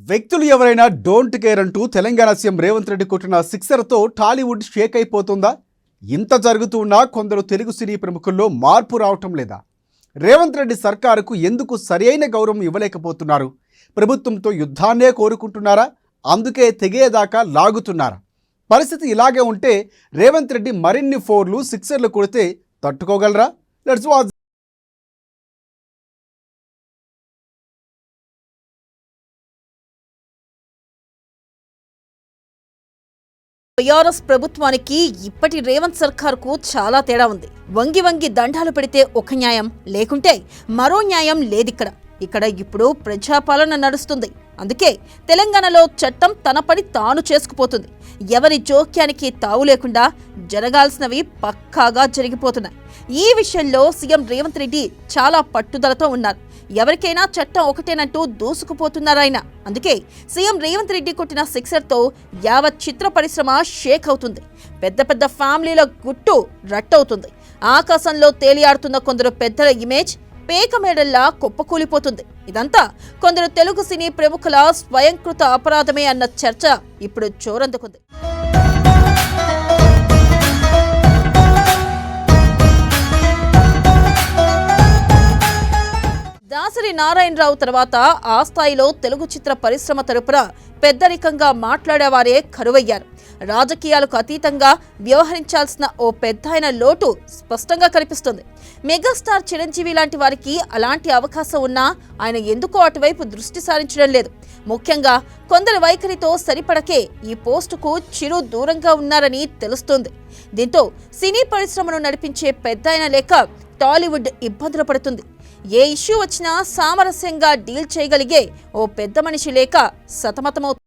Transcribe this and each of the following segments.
వ్యక్తులు ఎవరైనా don't care అంటూ తెలంగాణ సీఎం రేవంత్ రెడ్డి కొట్టిన సిక్సర్తో టాలీవుడ్ షేక్ అయిపోతుందా? ఇంత జరుగుతున్నా కొందరు తెలుగు సినీ ప్రముఖుల్లో మార్పు రావటం లేదా? రేవంత్ రెడ్డి సర్కారుకు ఎందుకు సరైన గౌరవం ఇవ్వలేకపోతున్నారు? ప్రభుత్వంతో యుద్ధాన్నే కోరుకుంటున్నారా? అందుకే తెగేదాకా లాగుతున్నారా? పరిస్థితి ఇలాగే ఉంటే రేవంత్ రెడ్డి మరిన్ని ఫోర్లు సిక్సర్లు కొడితే తట్టుకోగలరా? Let's watch. టీఆర్ఎస్ ప్రభుత్వానికి ఇప్పటి రేవంత్ సర్కార్కు చాలా తేడా ఉంది. వంగి వంగి దండాలు పెడితే ఒక న్యాయం, లేకుంటే మరో న్యాయం లేదిక్కడ. ఇక్కడ ఇప్పుడు ప్రజాపాలన నడుస్తుంది. అందుకే తెలంగాణలో చట్టం తన పని తాను చేసుకుపోతుంది. ఎవరి జోక్యానికి తావు లేకుండా జరగాల్సినవి పక్కాగా జరిగిపోతున్నాయి. ఈ విషయంలో సీఎం రేవంత్ రెడ్డి చాలా పట్టుదలతో ఉన్నారు. ఎవరికైనా చట్టం ఒకటేనంటూ దూసుకుపోతున్నారాయన. అందుకే సీఎం రేవంత్ రెడ్డి కొట్టిన సిక్సర్తో యావత్ చిత్ర పరిశ్రమ షేక్ అవుతుంది. పెద్ద పెద్ద ఫ్యామిలీల గుట్టు రట్టవుతుంది. ఆకాశంలో తేలియాడుతున్న కొందరు పెద్దల ఇమేజ్ పేక మేడల్లా కుప్పకూలిపోతుంది. ఇదంతా కొందరు తెలుగు సినీ ప్రముఖుల స్వయంకృత అపరాధమే అన్న చర్చ ఇప్పుడు జోరందుకుంది. దాసరి నారాయణరావు తర్వాత ఆ స్థాయిలో తెలుగు చిత్ర పరిశ్రమ తరపున పెద్దరికంగా మాట్లాడేవారే కరువయ్యారు. రాజకీయాలకు అతీతంగా వ్యవహరించాల్సిన ఓ పెద్దాయన లోటు స్పష్టంగా కనిపిస్తుంది. మెగాస్టార్ చిరంజీవి లాంటి వారికి అలాంటి అవకాశం ఉన్నా ఆయన ఎందుకో అటువైపు దృష్టి సారించడం లేదు. ముఖ్యంగా కొందరి వైఖరితో సరిపడకే ఈ పోస్టుకు చిరు దూరంగా ఉన్నారని తెలుస్తోంది. దీంతో సినీ పరిశ్రమను నడిపించే పెద్దాయన లేక టాలీవుడ్ ఇబ్బందులు పడుతుంది. ఏ ఇష్యూ వచ్చినా సామరస్యంగా డీల్ చేయగలిగే ఓ పెద్ద మనిషి లేక సతమతమవుతుంది.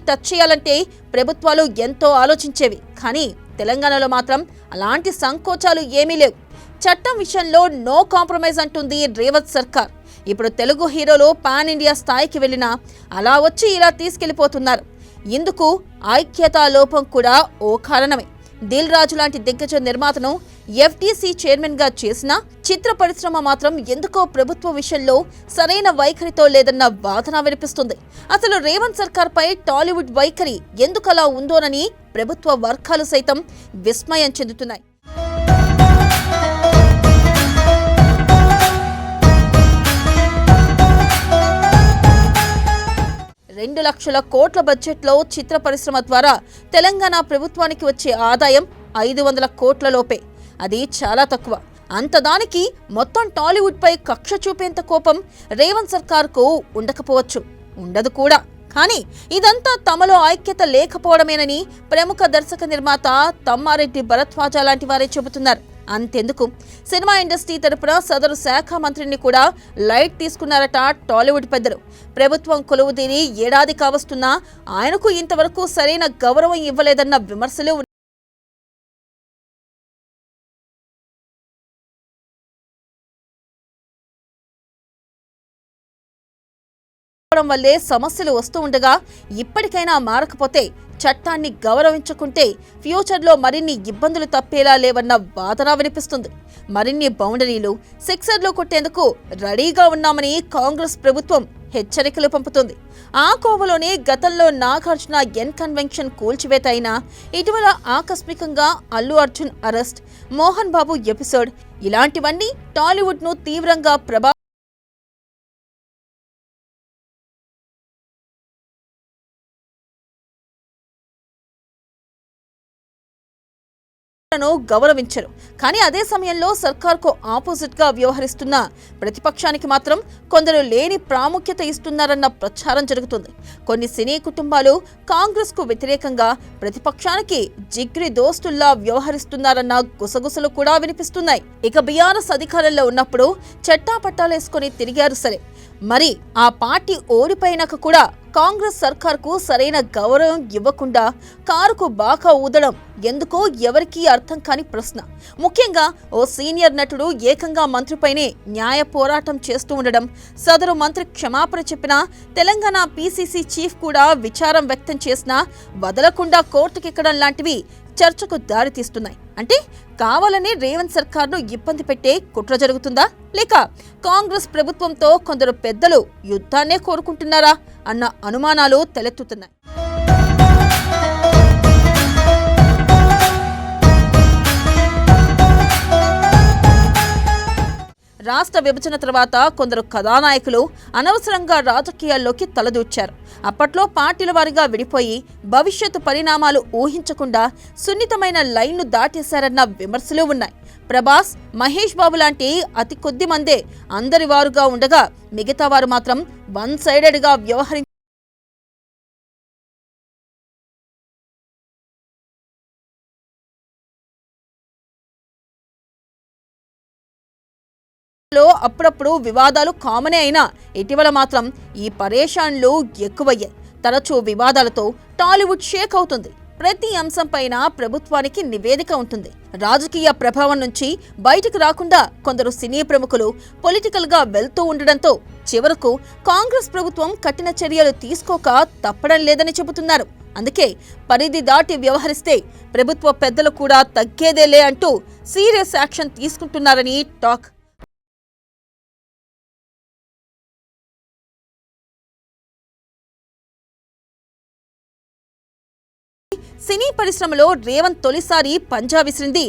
టచ్ చేయాలంటే ప్రభుత్వాలు ఎంతో ఆలోచించేవి. కానీ తెలంగాణలో మాత్రం అలాంటి సంకోచాలు ఏమీ లేవు. చట్టం విషయంలో నో కాంప్రమైజ్ అంటుంది రేవంత్ సర్కార్. ఇప్పుడు తెలుగు హీరోలు పాన్ ఇండియా స్థాయికి వెళ్ళినా అలా వచ్చి ఇలా తీసుకెళ్లిపోతున్నారు. ఇందుకు ఐక్యతా లోపం కూడా ఓ కారణమే. దిల్ రాజు లాంటి దిగ్గజ నిర్మాతను ఎఫ్టీసీ చైర్మన్ గా చేసిన చిత్ర పరిశ్రమ మాత్రం ఎందుకో ప్రభుత్వ విషయంలో సరైన వైఖరితో లేదన్న వాదన వినిపిస్తుంది. అసలు రేవంత్ సర్కార్ పై టాలీవుడ్ వైఖరి ఎందుకలా ఉందోనని ప్రభుత్వ వర్గాలు సైతం విస్మయం చెందుతున్నాయి. 2 లక్షల కోట్ల బడ్జెట్లో చిత్ర పరిశ్రమ ద్వారా తెలంగాణ ప్రభుత్వానికి వచ్చే ఆదాయం 500 కోట్ల లోపే. అది చాలా తక్కువ. అంతదానికి మొత్తం టాలీవుడ్ పై కక్ష చూపేంత కోపం రేవంత్ సర్కార్కు ఉండకపోవచ్చు, ఉండదు కూడా. కానీ ఇదంతా తమలో ఐక్యత లేకపోవడమేనని ప్రముఖ దర్శక నిర్మాత తమ్మారెడ్డి భరద్వాజ లాంటి వారే చెబుతున్నారు. అంతెందుకు, సినిమా ఇండస్ట్రీ తరపున సదరు శాఖ మంత్రిని కూడా లైట్ తీసుకున్నారట టాలీవుడ్ పెద్దలు. ప్రభుత్వం కొలువుదీరి ఏడాది కావస్తున్నా ఆయనకు ఇంతవరకు సరైన గౌరవం ఇవ్వలేదన్న విమర్శలు వల్లే సమస్యలు వస్తూ ఉండగా ఇప్పటికైనా మారకపోతే, చట్టాన్ని గౌరవించుకుంటే ఫ్యూచర్లో మరిన్ని ఇబ్బందులు తప్పేలా లేవన్న వాదన వినిపిస్తుంది. మరిన్ని బౌండరీలు సిక్సర్లు కొట్టేందుకు రెడీగా ఉన్నామని కాంగ్రెస్ ప్రభుత్వం హెచ్చరికలు పంపుతుంది. ఆ కోవలోనే గతంలో నాగార్జున ఎన్ కన్వెన్షన్ కూల్చివేత అయినా, ఇటీవల ఆకస్మికంగా అల్లు అర్జున్ అరెస్ట్, మోహన్ బాబు ఎపిసోడ్ ఇలాంటివన్నీ టాలీవుడ్ ను తీవ్రంగా గౌరవించరు. కానీ అదే సమయంలో సర్కార్కు ఆపోజిట్ గా వ్యవహరిస్తున్న ప్రతిపక్షానికి మాత్రం కొందరు లేని ప్రాముఖ్యత ఇస్తున్నారన్న ప్రచారం జరుగుతుంది. కొన్ని సినీ కుటుంబాలు కాంగ్రెస్ కు వ్యతిరేకంగా ప్రతిపక్షానికి జిగ్రి దోస్తుల్లా వ్యవహరిస్తున్నారన్న గుసగుసలు కూడా వినిపిస్తున్నాయి. ఇక బీఆర్ఎస్ అధికారంలో ఉన్నప్పుడు చట్టాపట్టాలేసుకుని తిరిగారు సరే, మరి ఆ పార్టీ ఓడిపోయినాక కూడా కాంగ్రెస్ సర్కార్కు సరైన గౌరవం ఇవ్వకుండా కారుకు బాకా ఊదడం ఎందుకో ఎవరికీ అర్థం కాని ప్రశ్న. ముఖ్యంగా ఓ సీనియర్ నటుడు ఏకంగా మంత్రిపైనే న్యాయ పోరాటం చేస్తూ ఉండడం, సదరు మంత్రి క్షమాపణ చెప్పినా తెలంగాణ పీసీసీ చీఫ్ కూడా విచారం వ్యక్తం చేసినా వదలకుండా కోర్టుకెక్కడం లాంటివి చర్చకు దారితీస్తున్నాయి. అంటే కావాలని రేవంత్ సర్కార్ను ఇబ్బంది పెట్టే కుట్ర జరుగుతుందా, లేక కాంగ్రెస్ ప్రభుత్వంతో కొందరు పెద్దలు యుద్ధాన్నే కోరుకుంటున్నారా అన్న అనుమానాలు తలెత్తుతున్నాయి. రాష్ట్ర విభజన తర్వాత కొందరు కథానాయకులు అనవసరంగా రాజకీయాల్లోకి తలదూర్చారు. అప్పట్లో పార్టీల వారీగా విడిపోయి భవిష్యత్తు పరిణామాలు ఊహించకుండా సున్నితమైన లైన్ను దాటేశారన్న విమర్శలు ఉన్నాయి. ప్రభాస్, మహేష్ బాబు లాంటి అతి కొద్ది మందే అందరి వారుగా ఉండగా మిగతా వారు మాత్రం వన్ సైడెడ్గా వ్యవహరించారు. అప్పుడప్పుడు వివాదాలు కామనే అయినా ఇటీవల మాత్రం ఈ పరేషాన్లు ఎక్కువయ్యాయి. తరచూ వివాదాలతో టాలీవుడ్ షేక్ అవుతుంది. ప్రతి అంశంపైన ప్రభుత్వానికి నివేదిక ఉంటుంది. రాజకీయ ప్రభావం నుంచి బయటకు రాకుండా కొందరు సినీ ప్రముఖులు పొలిటికల్ గా వెళ్తూ ఉండడంతో చివరకు కాంగ్రెస్ ప్రభుత్వం కఠిన చర్యలు తీసుకోక తప్పడం లేదని చెబుతున్నారు. అందుకే పరిధి దాటి వ్యవహరిస్తే ప్రభుత్వ పెద్దలు కూడా తగ్గేదేలే అంటూ సీరియస్ యాక్షన్ తీసుకుంటున్నారని టాక్. సినీ పరిశ్రమలో రేవంత్ తొలిసారి పంజా విసిరింది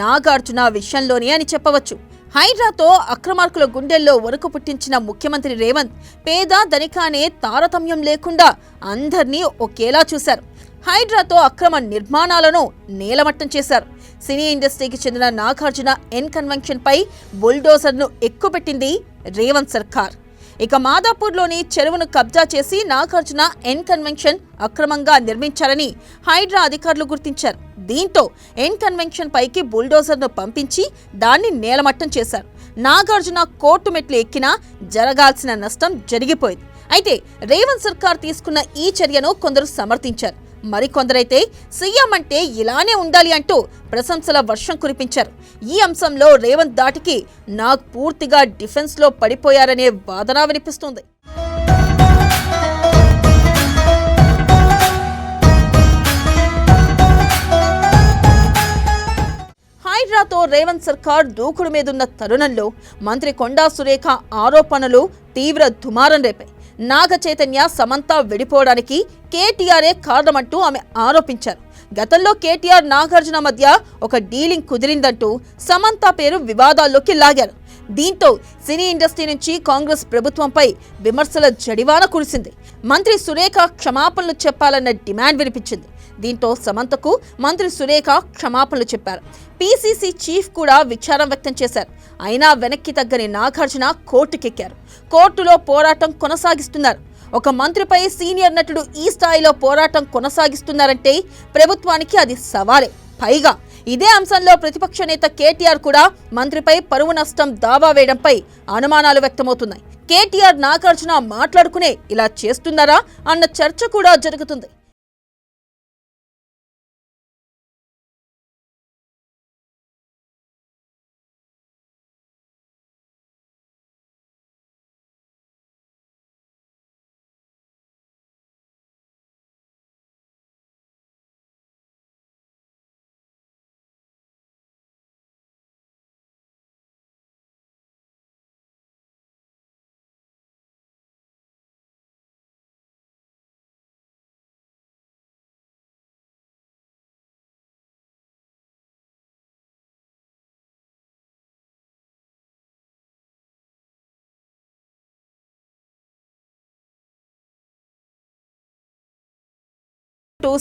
నాగార్జున విషయంలోనే అని చెప్పవచ్చు. హైడ్రాతో అక్రమార్కుల గుండెల్లో వరకు పుట్టించిన ముఖ్యమంత్రి రేవంత్ పేద ధనికానే తారతమ్యం లేకుండా అందర్నీ ఒకేలా చూశారు. హైడ్రాతో అక్రమ నిర్మాణాలను నేలమట్టం చేశారు. సినీ ఇండస్ట్రీకి చెందిన నాగార్జున ఎన్ కన్వెన్షన్ పై బుల్డోజర్ను ఎక్కుపెట్టింది రేవంత్ సర్కార్. ఇక మాదాపూర్లోని చెరువును కబ్జా చేసి నాగార్జున ఎన్ కన్వెన్షన్ అక్రమంగా నిర్మించారని హైడ్రా అధికారులు గుర్తించారు. దీంతో ఎన్ కన్వెన్షన్ పైకి బుల్డోజర్ను పంపించి దాన్ని నేలమట్టం చేశారు. నాగార్జున కోర్టు మెట్లు ఎక్కినా జరగాల్సిన నష్టం జరిగిపోయింది. అయితే రేవంత్ సర్కార్ తీసుకున్న ఈ చర్యను కొందరు సమర్థించారు. మరికొందరైతే సీఎం అంటే ఇలానే ఉండాలి అంటూ ప్రశంసల వర్షం కురిపించారు. ఈ అంశంలో రేవంత్ దాటికి నాగ్ పూర్తిగా డిఫెన్స్లో పడిపోయారనే వాదన వినిపిస్తుంది. హైడ్రాతో రేవంత్ సర్కార్ దూకుడు మీదున్న తరుణంలో మంత్రి కొండా సురేఖ ఆరోపణలు తీవ్ర దుమారం రేపాయి. నాగ చైతన్య, సమంత విడిపోవడానికి కేటీఆరే కారణమంటూ ఆమె ఆరోపించారు. గతంలో కేటీఆర్, నాగార్జున మధ్య ఒక డీలింగ్ కుదిరిందంటూ సమంత పేరు వివాదాల్లోకి లాగారు. దీంతో సినీ ఇండస్ట్రీ నుంచి కాంగ్రెస్ ప్రభుత్వంపై విమర్శల జడివాన కురిసింది. మంత్రి సురేఖ క్షమాపణలు చెప్పాలన్న డిమాండ్ వినిపించింది. దీంతో సమంతకు మంత్రి సురేఖ క్షమాపణలు చెప్పారు. పీసీసీ చీఫ్ కూడా విచారం వ్యక్తం చేశారు. అయినా వెనక్కి తగ్గని నాగార్జున కోర్టుకెక్కారు. కోర్టులో పోరాటం కొనసాగిస్తున్నారు. ఒక మంత్రిపై సీనియర్ నటుడు ఈ స్థాయిలో పోరాటం కొనసాగిస్తున్నారంటే ప్రభుత్వానికి అది సవాలే. పైగా ఇదే అంశంలో ప్రతిపక్ష నేత కేటీఆర్ కూడా మంత్రిపై పరువు నష్టం దావా వేయడంపై అనుమానాలు వ్యక్తమవుతున్నాయి. కేటీఆర్, నాగార్జున మాట్లాడుకునే ఇలా చేస్తున్నారా అన్న చర్చ కూడా జరుగుతుంది.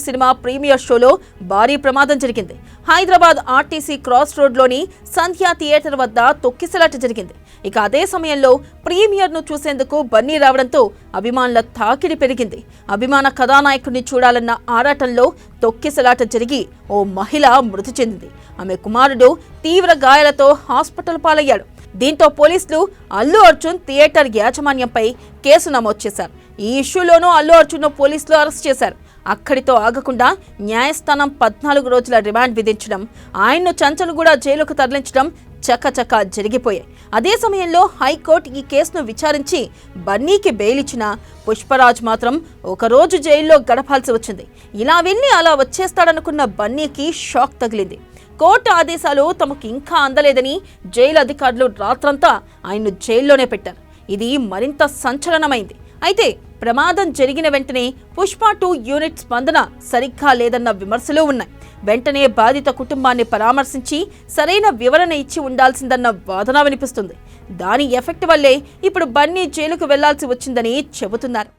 సినిమా ప్రీమియర్ షోలో భారీ ప్రమాదం జరిగింది. హైదరాబాద్ ఆర్టీసీ క్రాస్ రోడ్లోని సంధ్యా థియేటర్ వద్ద తొక్కిసలాట జరిగింది. ఇక అదే సమయంలో ప్రీమియర్ను చూసేందుకు బన్నీ రావడంతో అభిమానుల తాకిడి పెరిగింది. అభిమాన కథానాయకుడిని చూడాలన్న ఆరాటంలో తొక్కిసలాట జరిగి ఓ మహిళ మృతి చెందింది. ఆమె కుమారుడు తీవ్ర గాయాలతో హాస్పిటల్ పాలయ్యాడు. దీంతో పోలీసులు అల్లు అర్జున్ థియేటర్ యాజమాన్యంపై కేసు నమోదు చేశారు. ఈ ఇష్యూలోనూ అల్లు అర్జున్ను పోలీసులు అరెస్ట్ చేశారు. అక్కడితో ఆగకుండా న్యాయస్థానం 14 రోజుల రిమాండ్ విధించడం, ఆయన్ను చంచల్గూడ జైలుకు తరలించడం చకచకా జరిగిపోయాయి. అదే సమయంలో హైకోర్టు ఈ కేసును విచారించి బన్నీకి బెయిల్ ఇచ్చిన పుష్పరాజ్ మాత్రం ఒకరోజు జైల్లో గడపాల్సి వచ్చింది. ఇలా వెళ్ళి అలా వచ్చేస్తాడనుకున్న బన్నీకి షాక్ తగిలింది. కోర్టు ఆదేశాలు తమకు ఇంకా అందలేదని జైలు అధికారులు రాత్రంతా ఆయన్ను జైల్లోనే పెట్టారు. ఇది మరింత సంచలనమైంది. అయితే ప్రమాదం జరిగిన వెంటనే పుష్ప 2 యూనిట్ స్పందన సరిగ్గా లేదన్న విమర్శలు ఉన్నాయి. వెంటనే బాధిత కుటుంబాన్ని పరామర్శించి సరైన వివరణ ఇచ్చి ఉండాల్సిందన్న వాదన వినిపిస్తుంది. దాని ఎఫెక్ట్ వల్లే ఇప్పుడు బన్నీ జైలుకు వెళ్లాల్సి వచ్చిందని చెబుతున్నారు.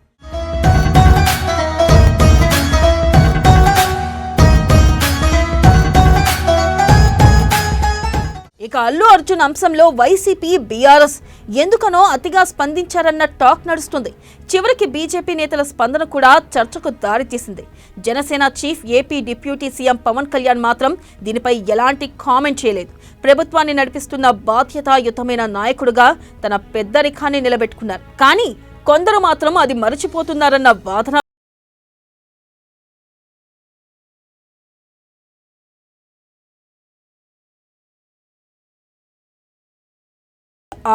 ఇక అల్లు అర్జున్ అంశంలో వైసీపీ, బీఆర్ఎస్ ఎందుకనో అతిగా స్పందించారన్న టాక్ నడుస్తుంది. చివరికి బీజేపీ నేతల స్పందన కూడా చర్చకు దారితీసింది. Janasena chief, AP deputy CM Pawan Kalyan మాత్రం దీనిపై ఎలాంటి కామెంట్ చేయలేదు. ప్రభుత్వాన్ని నడిపిస్తున్న బాధ్యతాయుతమైన నాయకుడుగా తన పెద్దరికాన్ని నిలబెట్టుకున్నారు. కానీ కొందరు మాత్రం అది మరచిపోతున్నారన్న వాదన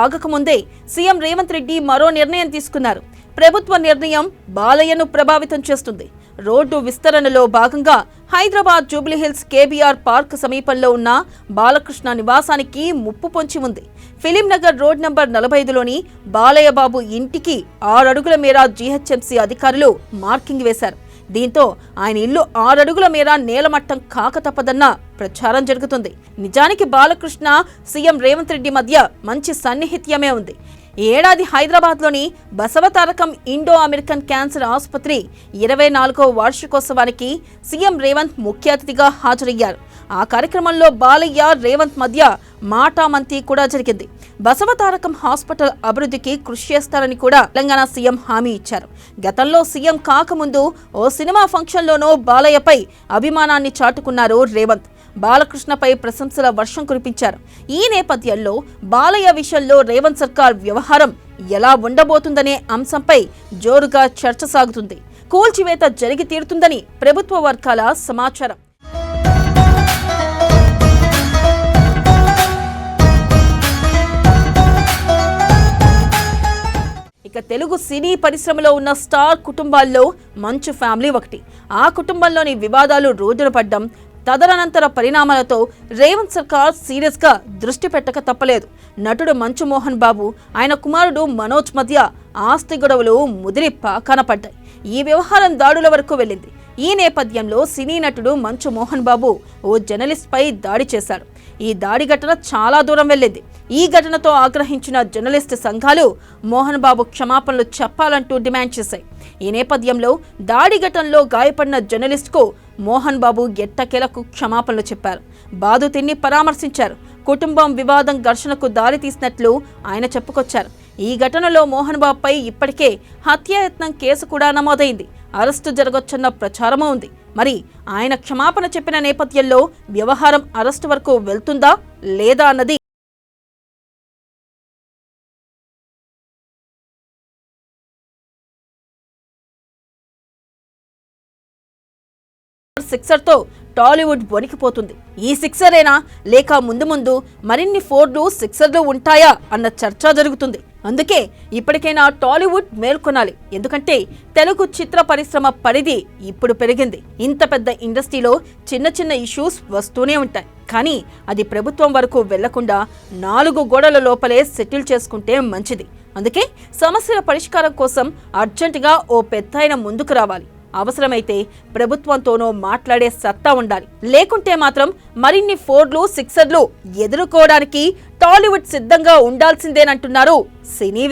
ఆగకముందే సీఎం రేవంత్ రెడ్డి మరో నిర్ణయం తీసుకున్నారు. ప్రభుత్వ నిర్ణయం బాలయ్యను ప్రభావితం చేస్తుంది. రోడ్డు విస్తరణలో భాగంగా హైదరాబాద్ జూబ్లీహిల్స్ కేబీఆర్ పార్క్ సమీపంలో ఉన్న బాలకృష్ణ నివాసానికి ముప్పు పొంచి ఉంది. ఫిలిం నగర్ రోడ్ నంబర్ 45లోని బాలయ్య బాబు ఇంటికి 6 అడుగుల మేర జీహెచ్ఎంసీ అధికారులు మార్కింగ్ వేశారు. దీంతో ఆయన ఇల్లు 6 అడుగుల మేర నేలమట్టం కాక తప్పదన్న ప్రచారం జరుగుతుంది. నిజానికి బాలకృష్ణ, సీఎం రేవంత్ రెడ్డి మధ్య మంచి సన్నిహిత్యమే ఉంది. ఈ ఏడాది హైదరాబాద్లోని బసవతారకం ఇండో అమెరికన్ క్యాన్సర్ ఆసుపత్రి 24వ వార్షికోత్సవానికి సీఎం రేవంత్ ముఖ్య అతిథిగా హాజరయ్యారు. ఆ కార్యక్రమంలో బాలయ్య, రేవంత్ మధ్య మాటామంతి కూడా జరిగింది. బసవతారకం హాస్పిటల్ అభివృద్ధికి కృషి చేస్తారని కూడా తెలంగాణ సీఎం హామీ ఇచ్చారు. గతంలో సీఎం కాకముందు ఓ సినిమా ఫంక్షన్లోనూ బాలయ్యపై అభిమానాన్ని చాటుకున్నారు రేవంత్. బాలకృష్ణపై ప్రశంసల వర్షం కురిపించారు. ఈ నేపథ్యంలో బాలయ్య విషయంలో రేవంత్ సర్కార్ వ్యవహారం ఎలా ఉండబోతుందనే అంశంపై జోరుగా చర్చ సాగుతుంది. కూల్చివేత జరిగి తీరుతుందని ప్రభుత్వ వర్గాల సమాచారం. ఇక తెలుగు సినీ పరిశ్రమలో ఉన్న స్టార్ కుటుంబాల్లో మంచు ఫ్యామిలీ ఒకటి. ఆ కుటుంబంలోని వివాదాలు రోజున పడ్డం, తదనంతర పరిణామాలతో రేవంత్ సర్కార్ సీరియస్ గా దృష్టి పెట్టక తప్పలేదు. నటుడు మంచు మోహన్ బాబు, ఆయన కుమారుడు మనోజ్ మధ్య ఆస్తి గొడవలు ముదిరి పాకాన పడ్డాయి. ఈ వ్యవహారం దాడుల వరకు వెళ్ళింది. ఈ నేపథ్యంలో సినీ నటుడు మంచు మోహన్ బాబు ఓ జర్నలిస్ట్ పై దాడి చేశాడు. ఈ దాడి ఘటన చాలా దూరం వెళ్ళింది. ఈ ఘటనతో ఆగ్రహించిన జర్నలిస్ట్ సంఘాలు మోహన్ బాబు క్షమాపణలు చెప్పాలంటూ డిమాండ్ చేశాయి. ఈ నేపథ్యంలో దాడి ఘటనలో గాయపడిన జర్నలిస్ట్కు మోహన్ బాబు ఎట్టకేలకు క్షమాపణలు చెప్పారు. బాధితుడిని పరామర్శించారు. కుటుంబం వివాదం ఘర్షణకు దారితీసినట్లు ఆయన చెప్పుకొచ్చారు. ఈ ఘటనలో మోహన్ బాబుపై ఇప్పటికే హత్యాయత్నం కేసు కూడా నమోదైంది. అరెస్టు జరగొచ్చన్న ప్రచారమూ ఉంది. మరి ఆయన క్షమాపణ చెప్పిన నేపథ్యంలో వ్యవహారం అరెస్టు వరకు వెళ్తుందా లేదా అన్నది సిక్సర్తో టాలీవుడ్ వణికిపోతుంది. ఈ సిక్సరేనా లేక ముందు ముందు మరిన్ని 4లు 6లు ఉంటాయా అన్న చర్చ జరుగుతుంది. అందుకే ఇప్పటికైనా టాలీవుడ్ మేల్కొనాలి. ఎందుకంటే తెలుగు చిత్ర పరిశ్రమ పరిధి ఇప్పుడు పెరిగింది. ఇంత పెద్ద ఇండస్ట్రీలో చిన్న చిన్న ఇష్యూస్ వస్తూనే ఉంటాయి. కానీ అది ప్రభుత్వం వరకు వెళ్లకుండా 4 గోడల లోపలే సెటిల్ చేసుకుంటే మంచిది. అందుకే సమస్యల పరిష్కారం కోసం అర్జెంటుగా ఓ పెద్దాయన ముందుకు రావాలి. అవసరమైతే ప్రభుత్వంతోనో మాట్లాడే సత్తా ఉండాలి. లేకుంటే మాత్రం మరిన్ని 4లు 6లు ఎదుర్కోవడానికి టాలీవుడ్ సిద్ధంగా ఉండాల్సిందేనంటున్నారు సినీ